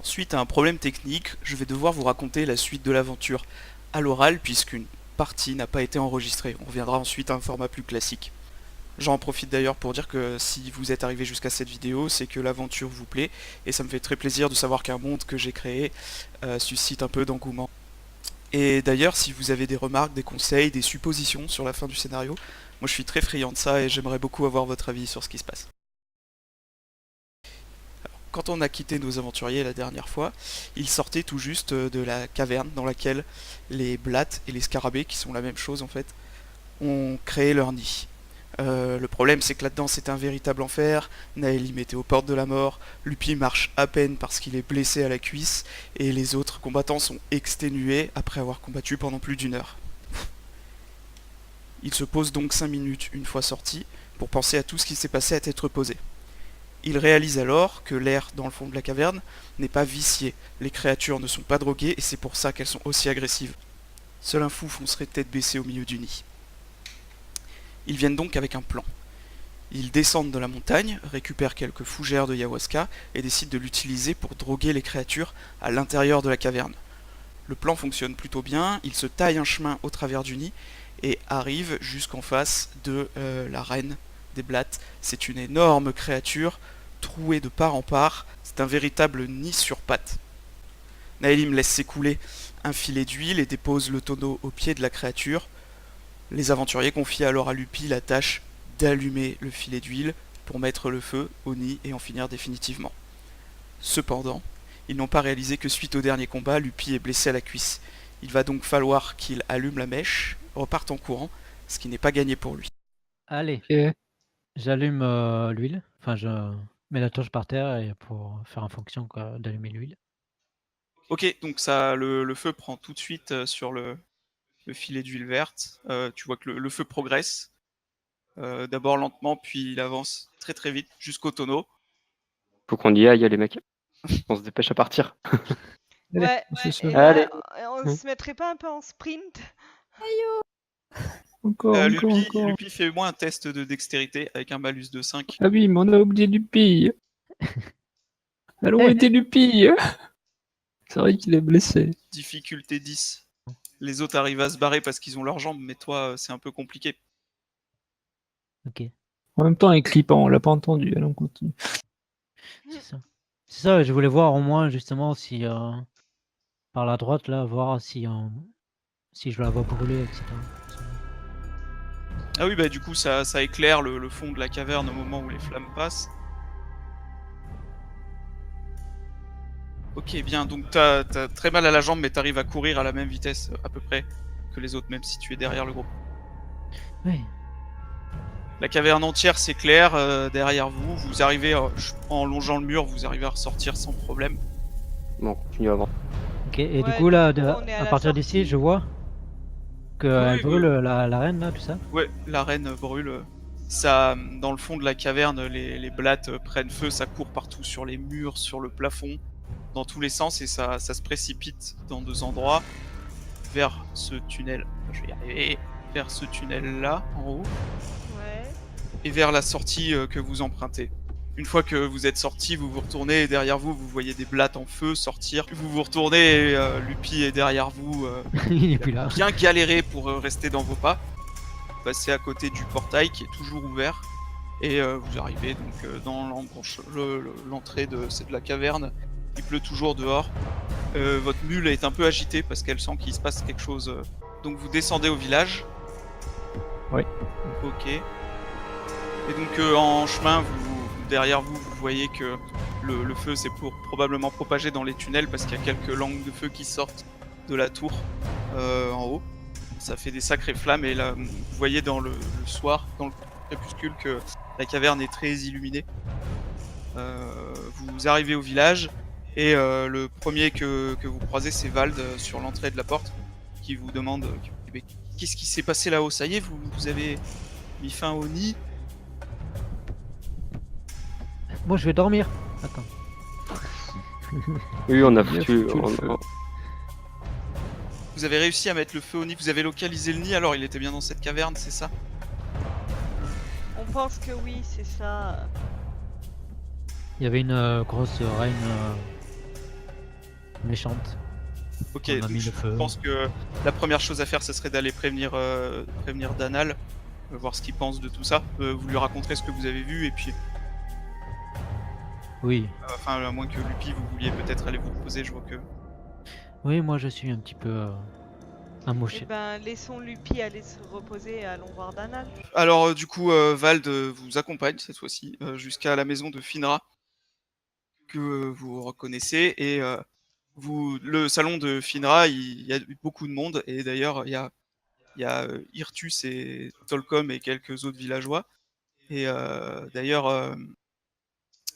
Suite à un problème technique, je vais devoir vous raconter la suite de l'aventure à l'oral puisqu'une partie n'a pas été enregistrée. On reviendra ensuite à un format plus classique. J'en profite d'ailleurs pour dire que si vous êtes arrivé jusqu'à cette vidéo, c'est que l'aventure vous plaît et ça me fait très plaisir de savoir qu'un monde que j'ai créé suscite un peu d'engouement. Et d'ailleurs, si vous avez des remarques, des conseils, des suppositions sur la fin du scénario, moi je suis très friand de ça et j'aimerais beaucoup avoir votre avis sur ce qui se passe. Quand on a quitté nos aventuriers la dernière fois, ils sortaient tout juste de la caverne dans laquelle les blattes et les scarabées, qui sont la même chose en fait, ont créé leur nid. Le problème c'est que là-dedans c'est un véritable enfer, Naelim était aux portes de la mort, Lupi marche à peine parce qu'il est blessé à la cuisse, et les autres combattants sont exténués après avoir combattu pendant plus d'une heure. Il se pose donc 5 minutes une fois sorti pour penser à tout ce qui s'est passé à tête reposée. Il réalise alors que l'air dans le fond de la caverne n'est pas vicié, les créatures ne sont pas droguées et c'est pour ça qu'elles sont aussi agressives. Seul un fou foncerait tête baissée au milieu du nid. Ils viennent donc avec un plan. Ils descendent de la montagne, récupèrent quelques fougères de ayahuasca et décident de l'utiliser pour droguer les créatures à l'intérieur de la caverne. Le plan fonctionne plutôt bien, ils se taillent un chemin au travers du nid et arrivent jusqu'en face de la reine des blattes. C'est une énorme créature, trouée de part en part, c'est un véritable nid sur pattes. Naelim laisse s'écouler un filet d'huile et dépose le tonneau au pied de la créature. Les aventuriers confient alors à Lupi la tâche d'allumer le filet d'huile pour mettre le feu au nid et en finir définitivement. Cependant, ils n'ont pas réalisé que suite au dernier combat, Lupi est blessé à la cuisse. Il va donc falloir qu'il allume la mèche, reparte en courant, ce qui n'est pas gagné pour lui. Allez, Ok. j'allume l'huile. Enfin, je mets la torche par terre et pour faire en fonction d'allumer l'huile. Ok, donc ça, le feu prend tout de suite sur le filet d'huile verte. Tu vois que le feu progresse. D'abord lentement, puis il avance très très vite jusqu'au tonneau. Faut qu'on y aille, les mecs. On se dépêche à partir. Allez, Ouais, on se sauve. et Allez. on se mettrait pas un peu en sprint? Encore, Lupi, fais-moi un test de dextérité avec un malus de 5. Ah oui, mais on a oublié Lupi. Allons Eh. aider Lupi. C'est vrai qu'il est blessé. Difficulté 10. Les autres arrivent à se barrer parce qu'ils ont leurs jambes, mais toi, c'est un peu compliqué. Ok, En même temps, avec Clipant, on l'a pas entendu. Allons, on continue. c'est ça. C'est ça, je voulais voir au moins justement si par la droite là, voir si je la vois brûler, etc. Ah oui, bah du coup, ça éclaire le fond de la caverne au moment où les flammes passent. Ok, bien, donc t'as très mal à la jambe, mais t'arrives à courir à la même vitesse à peu près que les autres, même si tu es derrière le groupe. Oui. La caverne entière s'éclaire derrière vous. Vous arrivez, en longeant le mur, vous arrivez à ressortir sans problème. Bon, on continue avant. Ok, et du Ouais, coup là, on est à à la partir d'ici, sortie. je vois qu'elle Oui, brûle oui. la reine là, tout ça. Ouais, l'arène brûle. Ça, dans le fond de la caverne, les blattes prennent feu, ça court partout sur les murs, sur le plafond, dans tous les sens, et ça se précipite dans deux endroits, vers ce tunnel. Je vais y arriver. Vers ce tunnel-là, en haut, Ouais. et vers la sortie que vous empruntez. Une fois que vous êtes sorti, vous vous retournez et derrière vous, vous voyez des blattes en feu sortir. Vous vous retournez et Lupi est derrière vous. Il est plus là. Bien galéré pour rester dans vos pas. Vous passez à côté du portail qui est toujours ouvert et vous arrivez donc dans l'entrée de la caverne. Il pleut toujours dehors. Votre mule est un peu agitée parce qu'elle sent qu'il se passe quelque chose. Donc vous descendez au village. Oui. Ok. Et donc en chemin, derrière vous, vous voyez que le feu s'est probablement propagé dans les tunnels parce qu'il y a quelques langues de feu qui sortent de la tour en haut. Ça fait des sacrées flammes et là, vous voyez dans le soir, dans le crépuscule, que la caverne est très illuminée. Vous arrivez au village et le premier que vous croisez, c'est Vald sur l'entrée de la porte qui vous demande qu'est-ce qui s'est passé là-haut. Ça y est, vous avez mis fin au nid? Moi je vais dormir. Attends. Oui, on a Bien foutu. foutu le feu. Vous avez réussi à mettre le feu au nid, vous avez localisé le nid, alors il était bien dans cette caverne, c'est ça? On pense que oui, c'est ça. Il y avait une grosse reine méchante. Ok, On a donc mis je le feu. pense que la première chose à faire, ce serait d'aller prévenir Danal, voir ce qu'il pense de tout ça. Vous lui raconterez ce que vous avez vu, et puis, Oui. enfin, à moins que Lupi, vous vouliez peut-être aller vous reposer, je vois que... Oui, moi je suis un petit peu Eh amoché. ben, laissons Lupi aller se reposer et allons voir Danal. Alors, du coup, Vald vous accompagne, cette fois-ci, jusqu'à la maison de Finra, que vous reconnaissez, et le salon de Finra, il y a beaucoup de monde, et d'ailleurs, il y a Irtus et Tolkom et quelques autres villageois. Et d'ailleurs,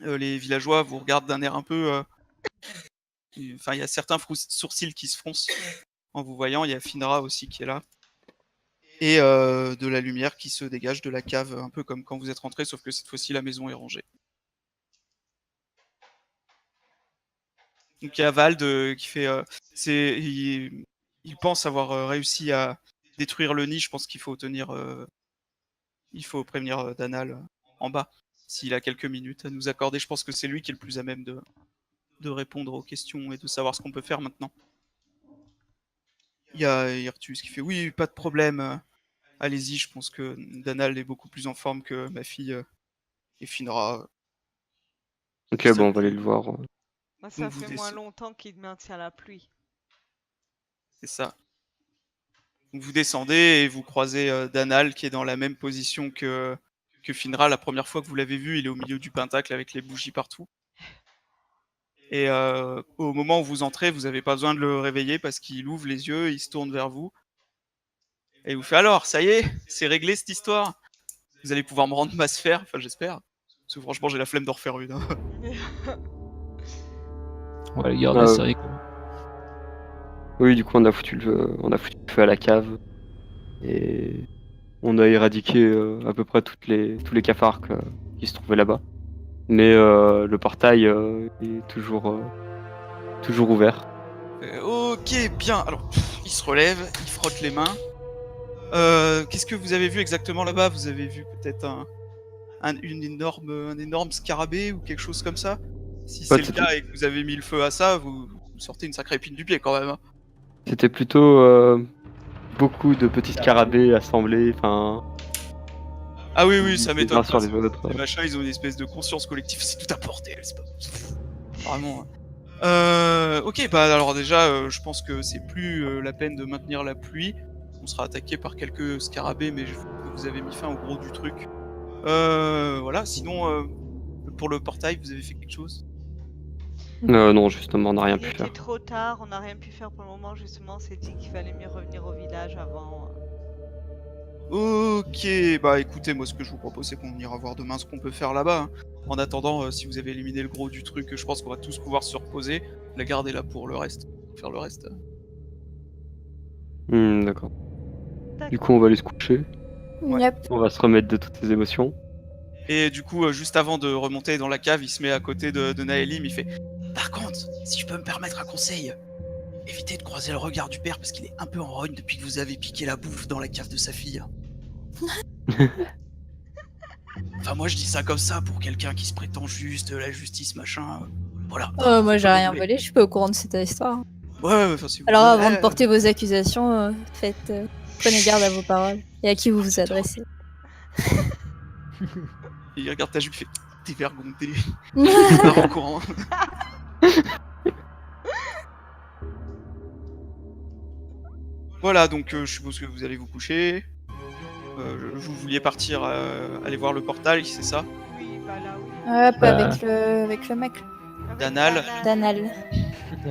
les villageois vous regardent d'un air un peu... Enfin, il y a certains sourcils qui se froncent en vous voyant. Il y a Finra aussi qui est là. Et de la lumière qui se dégage de la cave, un peu comme quand vous êtes rentré, sauf que cette fois-ci, la maison est rangée. Donc il y a Vald qui fait... il pense avoir réussi à détruire le nid. Je pense qu'il faut il faut prévenir Danal en bas, s'il a quelques minutes à nous accorder. Je pense que c'est lui qui est le plus à même de répondre aux questions et de savoir ce qu'on peut faire maintenant. Il y a Irtus qui fait oui, pas de problème, allez-y, je pense que Danal est beaucoup plus en forme que ma fille et Finra. Ok, Ça bon, on va vous- aller le voir. Moi, ça vous fait moins descendez, longtemps qu'il maintient la pluie. c'est ça. Donc vous descendez et vous croisez Danal qui est dans la même position que Finra. La première fois que vous l'avez vu, il est au milieu du pentacle avec les bougies partout. Et au moment où vous entrez, vous n'avez pas besoin de le réveiller parce qu'il ouvre les yeux, il se tourne vers vous et il vous fait alors, ça y est, c'est réglé cette histoire. Vous allez pouvoir me rendre ma sphère, enfin j'espère. Parce que franchement, j'ai la flemme d'en refaire une. On va les garder, c'est rigolo. Oui, du coup, on a foutu le feu à la cave. Et on a éradiqué à peu près tous les cafards qui se trouvaient là-bas. Mais le portail est toujours ouvert. Ok, bien. Alors, il se relève, il frotte les mains. Qu'est-ce que vous avez vu exactement là-bas? Vous avez vu peut-être un énorme scarabée ou quelque chose comme ça? Si Ouais, c'est le cas et que vous avez mis le feu à ça, vous sortez une sacrée épine du pied quand même, hein. C'était plutôt beaucoup de petits scarabées assemblés, enfin, Ah oui, oui, ça les m'étonne uns pas. sur les autres. Les machins, ils ont une espèce de conscience collective, c'est tout à portée, c'est pas... Vraiment. Ok, bah alors déjà, je pense que c'est plus la peine de maintenir la pluie. On sera attaqué par quelques scarabées, mais vous avez mis fin au gros du truc. Voilà, sinon, pour le portail, vous avez fait quelque chose? Non, justement, on n'a rien Il pu était faire. trop tard, on n'a rien pu faire pour le moment. Justement, on s'est dit qu'il fallait mieux revenir au village avant. Ok, bah écoutez, moi ce que je vous propose, c'est qu'on ira voir demain ce qu'on peut faire là-bas, hein. En attendant, si vous avez éliminé le gros du truc, je pense qu'on va tous pouvoir se reposer. La garde est là pour le reste. Faire le reste. D'accord. Du D'accord. coup, on va aller se coucher. Ouais. Yep. On va se remettre de toutes ces émotions. Et du coup, juste avant de remonter dans la cave, il se met à côté de Naelim, il fait par contre, si je peux me permettre un conseil, évitez de croiser le regard du père parce qu'il est un peu en rogne depuis que vous avez piqué la bouffe dans la cave de sa fille. Enfin, moi je dis ça comme ça pour quelqu'un qui se prétend juste, la justice, machin. Voilà. Moi j'ai Faut rien rigoler. volé, je suis pas au courant de cette histoire. Ouais, enfin, si vous Alors voulez, avant de porter vos accusations, prenez garde à vos paroles et à qui vous vous adressez. Il regarde ta jupe, il fait t'es vergonté. Il part en courant. Voilà, donc je suppose que vous allez vous coucher. Vous vouliez partir aller voir le portail, c'est ça? Oui, bah là, oui. Ouais, pas Bah. avec le mec, Avec Danal. Danal.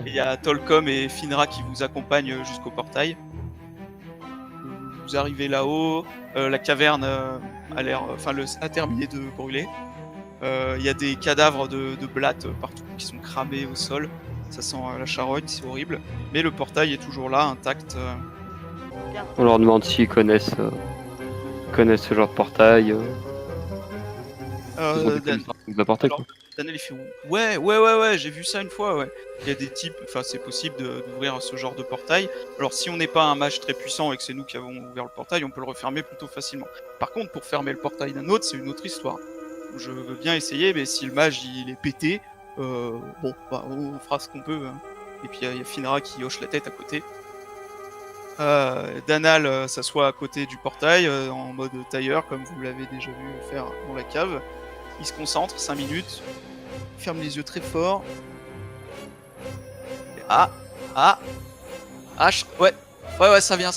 Et il y a Tolkom et Finra qui vous accompagnent jusqu'au portail. Vous arrivez là-haut, la caverne a terminé de brûler. Il y a des cadavres de blattes partout qui sont cramés au sol. Ça sent la charogne, c'est horrible. Mais le portail est toujours là, intact. Garde. On leur demande s'ils connaissent ce genre de portail. Ils ont des connaissances de la portail, alors, quoi. Daniel il fait ouais, j'ai vu ça une fois, ouais. Il y a des types, enfin c'est possible d'ouvrir ce genre de portail. Alors si on n'est pas un mage très puissant et que c'est nous qui avons ouvert le portail, on peut le refermer plutôt facilement. Par contre, pour fermer le portail d'un autre, c'est une autre histoire. Je veux bien essayer, mais si le mage il est pété, bon, bah, on fera ce qu'on peut, hein. Et puis il y a Finra qui hoche la tête à côté. Danal s'assoit à côté du portail en mode tailleur, comme vous l'avez déjà vu faire dans la cave. Il se concentre 5 minutes, ferme les yeux très fort. Ouais, ça vient.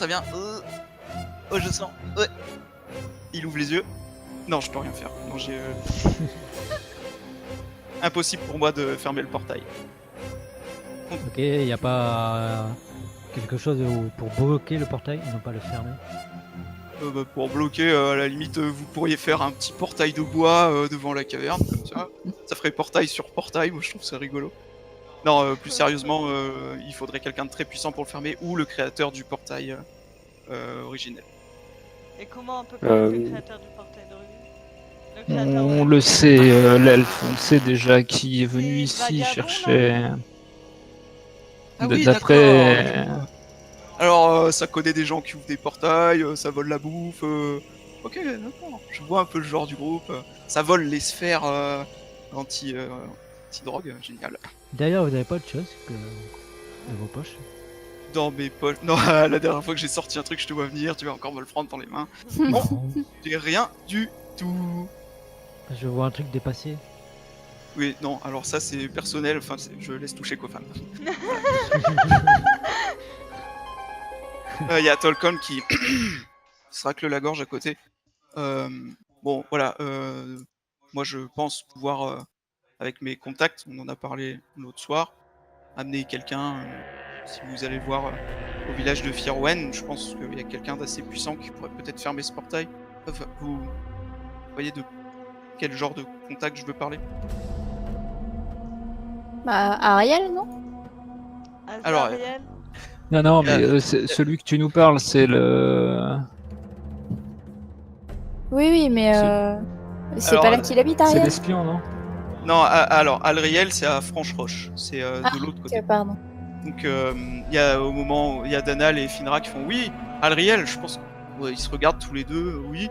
Oh, je sens. Ouais. Il ouvre les yeux. Non, je peux rien faire. Non, j'ai. Impossible pour moi de fermer le portail. Ok, il n'y a pas quelque chose pour bloquer le portail et non pas le fermer. Pour bloquer, à la limite, vous pourriez faire un petit portail de bois devant la caverne, comme ça. Ça ferait portail sur portail, moi je trouve ça rigolo. Non, plus sérieusement, il faudrait quelqu'un de très puissant pour le fermer, ou le créateur du portail originel. Et comment on peut connaître le créateur du portail d'origine? On le sait, l'elfe, on sait déjà qui est venu ici Vagabond, chercher. Ah oui, D'après. d'accord. Alors, ça connaît des gens qui ouvrent des portails, ça vole la bouffe. Ok, d'accord. Je vois un peu le genre du groupe. Ça vole les sphères anti-drogue, génial. D'ailleurs, vous n'avez pas de choses dans vos poches? Dans mes poches. Non, la dernière fois que j'ai sorti un truc, je te vois venir, tu vas encore me le prendre dans les mains. Non. J'ai rien du tout. Je vois un truc dépassé. Oui, non, alors ça c'est personnel, enfin je laisse toucher qu'aux femmes. Il y a Tolkien qui se racle la gorge à côté. Bon, voilà, moi je pense pouvoir, avec mes contacts, on en a parlé l'autre soir, amener quelqu'un, si vous allez voir au village de Firwen, je pense qu'il y a quelqu'un d'assez puissant qui pourrait peut-être fermer ce portail. Enfin, vous voyez de quel genre de contact je veux parler? Bah, Ariel, non? Alors, Azariel. Non, mais celui que tu nous parles, c'est le. Oui, mais c'est Alors, pas là qu'il habite, C'est Ariel? l'espion, non? non, alors Alriel c'est à Franche-Roche, c'est de l'autre côté. Ok, pardon. Donc il y a au moment où il y a Danal et Finra qui font oui, Alriel, je pense ouais, ils se regardent tous les deux, oui.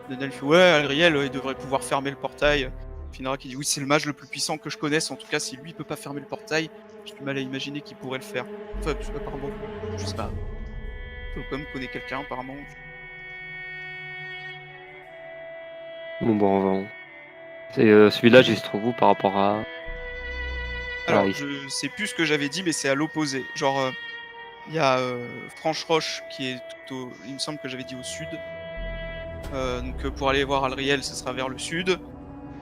Danal fait ouais, Alriel il devrait pouvoir fermer le portail. Finra qui dit oui, c'est le mage le plus puissant que je connaisse, en tout cas si lui peut pas fermer le portail, j'ai du mal à imaginer qu'il pourrait le faire. Enfin, apparemment, je sais pas. Tolkien connaît quelqu'un apparemment. Bon, ce village, il se trouve où par rapport à. Alors, oui. je sais plus ce que j'avais dit, mais c'est à l'opposé. Genre, il y a Franche-Roche qui est tout au... Il me semble que j'avais dit au sud. Donc pour aller voir Alriel, ce sera vers le sud.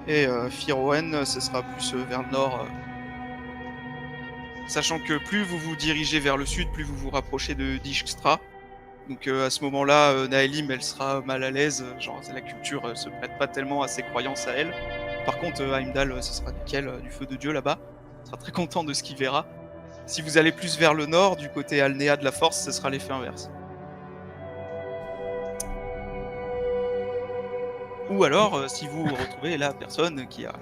Et Firwen, ce sera plus vers le nord. Sachant que plus vous vous dirigez vers le sud, plus vous vous rapprochez de Dijkstra. Donc à ce moment-là, Naelim, elle sera mal à l'aise. Genre, la culture se prête pas tellement à ses croyances à elle. Par contre, Heimdall, ce sera nickel, du feu de Dieu là-bas. Il sera très content de ce qu'il verra. Si vous allez plus vers le nord, du côté Alnéa de la Force, ce sera l'effet inverse. Ou alors, si vous retrouvez la personne qui a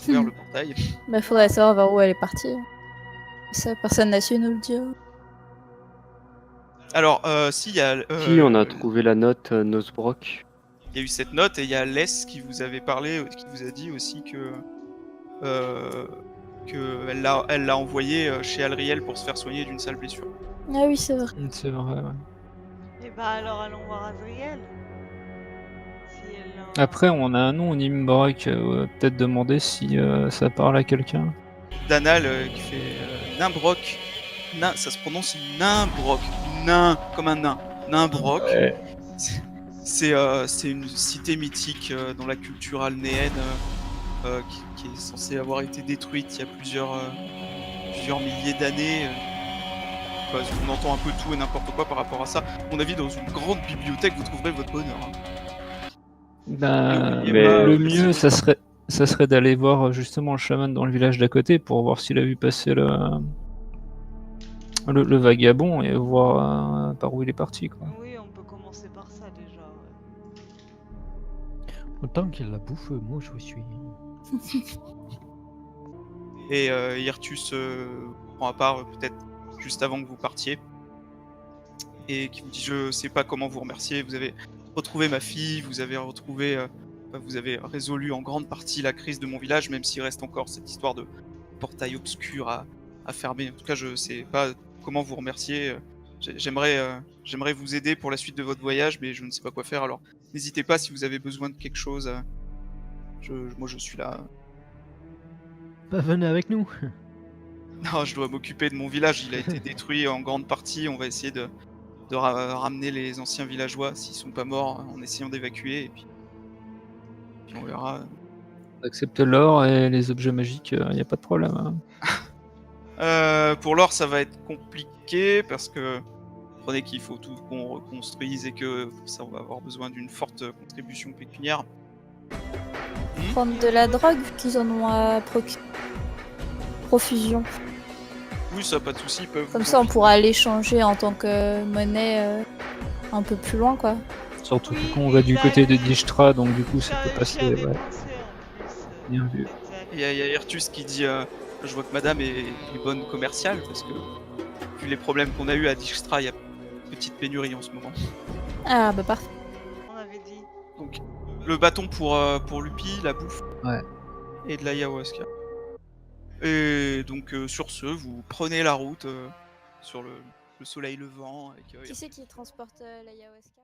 ouvert le portail. Bah, faudrait savoir vers où elle est partie. Ça, personne n'a su nous le dire. Alors, si, il y a... Si, on a trouvé la note Nosbrok. Il y a eu cette note, et il y a Les qui vous avait parlé, qui vous a dit aussi que elle l'a envoyé chez Alriel pour se faire soigner d'une sale blessure. Ah oui, c'est vrai. C'est vrai, ouais. Et bah alors allons voir Azriel. Si elle Après, on a un nom, Nimborek, peut-être demander si ça parle à quelqu'un. Danal qui fait Nimbrok. Ça se prononce Nimbrok. Nain, comme un nain. Nimbrok. Ouais. C'est une cité mythique dans la culture alnéenne qui est censée avoir été détruite il y a plusieurs milliers d'années. On entend un peu tout et n'importe quoi par rapport à ça. À mon avis, dans une grande bibliothèque, vous trouverez votre bonheur. Ben, N'oubliez mais pas, le que mieux, c'est- ça serait d'aller voir justement le chaman dans le village d'à côté pour voir s'il a vu passer le vagabond et voir par où il est parti, quoi. Oui, on peut commencer par ça déjà. Ouais. Autant qu'il la bouffe, moi je suis. Et Irtus prend à part peut-être juste avant que vous partiez et qui vous dit je sais pas comment vous remercier, vous avez retrouvé ma fille, vous avez résolu en grande partie la crise de mon village, même s'il reste encore cette histoire de portail obscur à à fermer. En tout cas, je sais pas comment vous remercier. J'aimerais vous aider pour la suite de votre voyage, mais je ne sais pas quoi faire. Alors, n'hésitez pas si vous avez besoin de quelque chose. Moi, je suis là. Bah, venez avec nous. Non, je dois m'occuper de mon village. Il a été détruit en grande partie. On va essayer de ramener les anciens villageois s'ils sont pas morts en essayant d'évacuer. Et puis on verra. On accepte l'or et les objets magiques, il n'y a pas de problème. Hein. Pour l'or, ça va être compliqué parce que comprenez qu'il faut tout qu'on reconstruise et que pour ça, on va avoir besoin d'une forte contribution pécuniaire. Prendre de la drogue vu qu'ils en ont à profusion. Oui, ça, pas de souci. Comme ça, on pourra l'échanger en tant que monnaie un peu plus loin, quoi. Surtout Oui, qu'on va du côté de exact. Dijkstra, donc du coup ça J'y peut passer. avais Ouais. pensé en plus. Bien vu. Exact. Et il y a Irtus qui dit je vois que madame est une bonne commerciale parce que vu les problèmes qu'on a eu à Dijkstra, il y a une petite pénurie en ce moment. Ah, bah parfait. On avait dit. Donc le bâton pour Lupi, la bouffe. Ouais. Et de l'ayahuasca. Et donc sur ce, vous prenez la route sur le soleil levant. Avec, Qui c'est qui transporte l'ayahuasca?